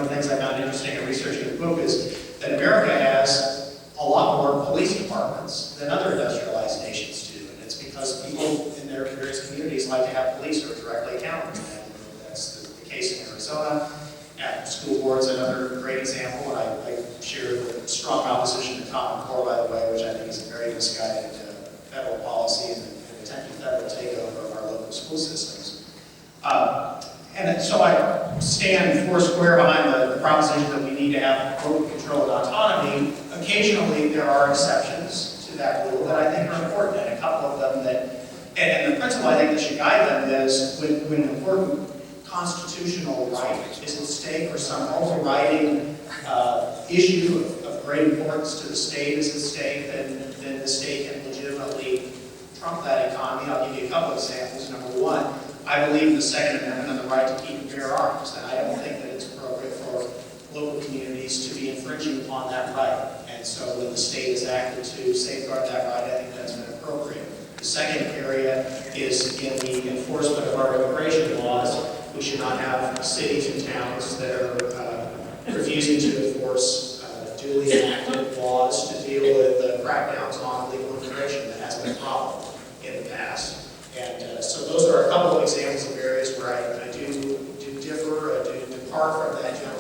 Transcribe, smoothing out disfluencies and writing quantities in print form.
of the things I found interesting in researching the book is that America has a lot more police departments than other industrialized nations do. And it's because people in their various communities like to have police who are directly accountable. And that's the case in Arizona. At school boards, another great example, and I share the strong opposition to Common Core, by the way, which I think is a very misguided federal policy and an attempted federal takeover of our local school systems. And so I stand four square behind the proposition that we need to have local control and autonomy. Occasionally, there are exceptions to that rule that I think are important, and a couple of them that, and the principle I think that should guide them is when an important constitutional right is at stake or some overriding issue of great importance to the state is at stake, then the state can legitimately trump that economy. I'll give you a couple of examples. Number one, I believe in the Second Amendment and the right to keep and bear arms, and I don't think that it's appropriate for local communities to be infringing upon that right. And so when the state is acting to safeguard that right, I think that's been appropriate. The second area is in the enforcement of our immigration laws. We should not have cities and towns that are refusing to enforce duly enacted laws to deal with crackdowns on illegal immigration. That has been a problem in the past. And so those are a couple of examples of areas where I do differ, do depart from that general